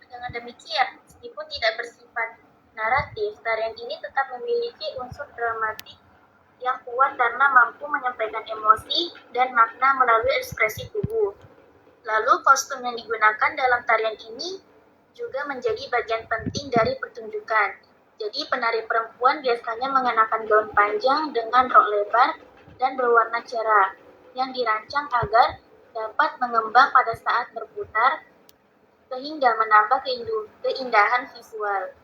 Dengan demikian, meskipun tidak bersifat naratif, tarian ini tetap memiliki unsur dramatik yang kuat karena mampu menyampaikan emosi dan makna melalui ekspresi tubuh. Lalu kostum yang digunakan dalam tarian ini juga menjadi bagian penting dari pertunjukan. Jadi penari perempuan biasanya mengenakan gaun panjang dengan rok lebar dan berwarna cerah yang dirancang agar dapat mengembang pada saat berputar sehingga menambah keindahan visual.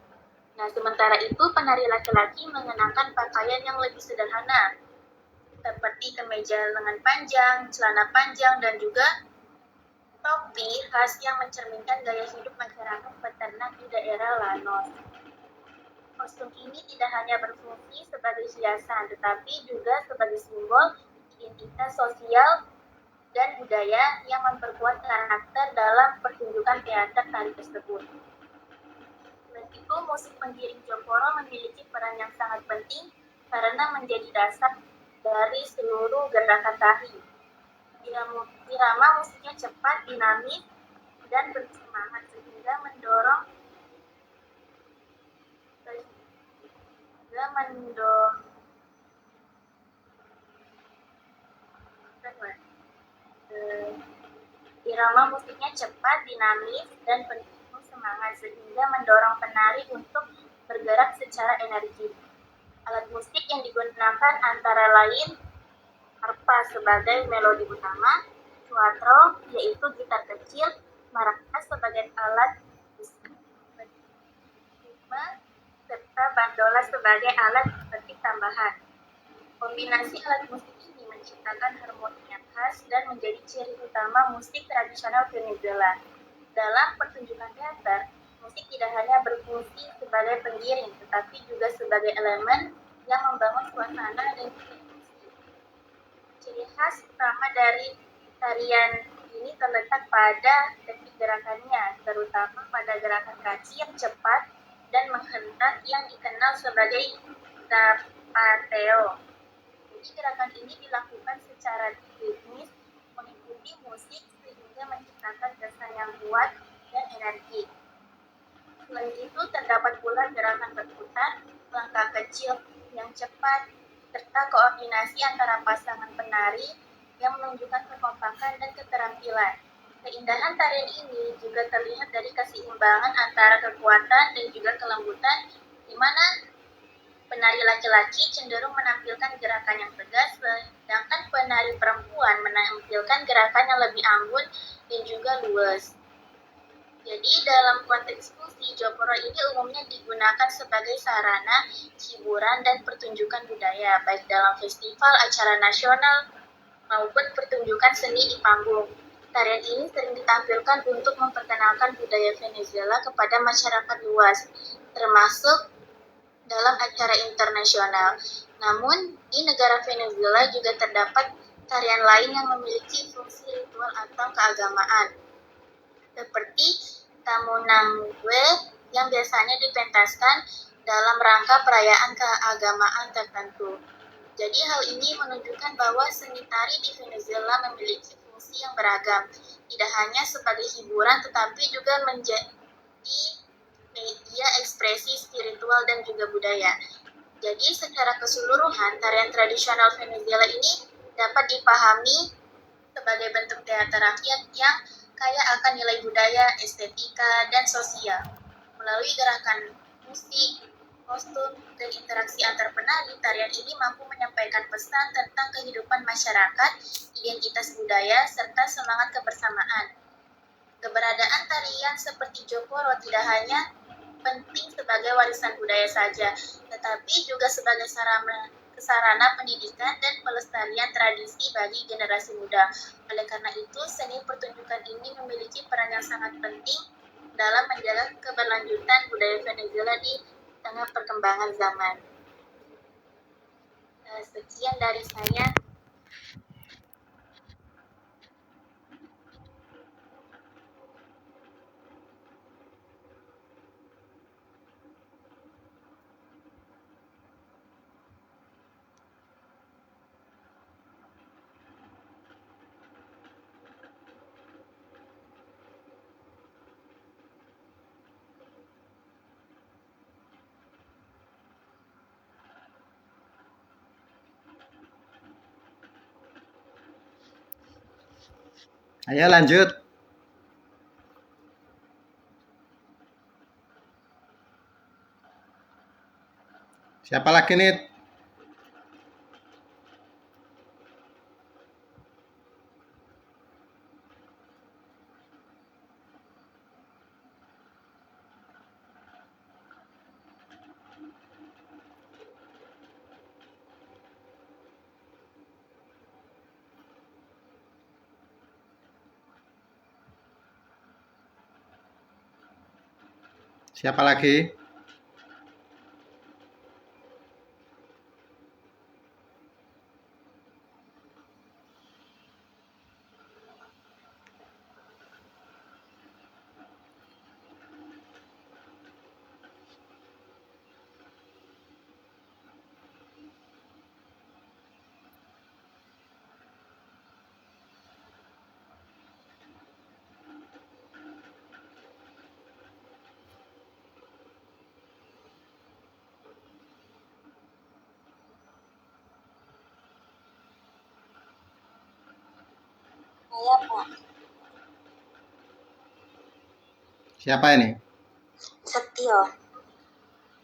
Nah, sementara itu penari laki-laki mengenakan pakaian yang lebih sederhana, seperti kemeja lengan panjang, celana panjang, dan juga topi khas yang mencerminkan gaya hidup masyarakat peternak di daerah Lanos. Kostum ini tidak hanya berfungsi sebagai hiasan, tetapi juga sebagai simbol identitas sosial dan budaya yang memperkuat karakter dalam pertunjukan teater tari tersebut. Selain itu, musik pengiring Joporo memiliki peran yang sangat penting karena menjadi dasar dari seluruh gerakan tari. Irama musiknya cepat, dinamis, dan bersemangat sehingga mendorong irama musiknya cepat, dinamis, dan penuh semangat sehingga mendorong penari untuk bergerak secara energi. Alat musik yang digunakan antara lain harpa sebagai melodi utama, suatro yaitu gitar kecil, maracas sebagai alat musik, serta bandola sebagai alat petik tambahan. Kombinasi alat musik ini menciptakan harmoni yang khas dan menjadi ciri utama musik tradisional Venezuela. Dalam pertunjukan teater, musik tidak hanya berfungsi sebagai pengiring, tetapi juga sebagai elemen yang membangun suasana dan emosi. Ciri khas utama dari tarian ini terletak pada teknik gerakannya, terutama pada gerakan kaki yang cepat dan menghentak yang dikenal sebagai zapateo. Jadi gerakan ini dilakukan secara ritmis, mengikuti musik sehingga menciptakan kesan yang kuat dan energi. Selain itu, terdapat pula gerakan berputar, langkah kecil yang cepat, serta koordinasi antara pasangan penari yang menunjukkan kekompakan dan keterampilan. Keindahan tarian ini juga terlihat dari keseimbangan antara kekuatan dan juga kelembutan, di mana penari laki-laki cenderung menampilkan gerakan yang tegas, sedangkan penari perempuan menampilkan gerakan yang lebih anggun dan juga luas. Jadi dalam konteks musik, Joporo ini umumnya digunakan sebagai sarana hiburan dan pertunjukan budaya, baik dalam festival, acara nasional, maupun pertunjukan seni di panggung. Tarian ini sering ditampilkan untuk memperkenalkan budaya Venezuela kepada masyarakat luas, termasuk dalam acara internasional. Namun, di negara Venezuela juga terdapat tarian lain yang memiliki fungsi ritual atau keagamaan, seperti tamunangwe yang biasanya dipentaskan dalam rangka perayaan keagamaan tertentu. Jadi hal ini menunjukkan bahwa seni tari di Venezuela memiliki fungsi yang beragam, tidak hanya sebagai hiburan tetapi juga menjadi media ekspresi spiritual dan juga budaya. Jadi secara keseluruhan, tarian tradisional Venezuela ini dapat dipahami sebagai bentuk teater rakyat yang kaya akan nilai budaya, estetika, dan sosial. Melalui gerakan musik, kostum, dan interaksi antar penari, tarian ini mampu menyampaikan pesan tentang kehidupan masyarakat, identitas budaya, serta semangat kebersamaan. Keberadaan tarian seperti Joporo tidak hanya penting sebagai warisan budaya saja, tetapi juga sebagai sarana pendidikan dan pelestarian tradisi bagi generasi muda. Oleh karena itu, seni pertunjukan ini memiliki peran yang sangat penting dalam menjaga keberlanjutan budaya Venezuela di tengah perkembangan zaman. Sekian dari saya. Ayo lanjut. Siapa lagi nih? Siapa lagi? Saya Pak. Siapa ini? Setio.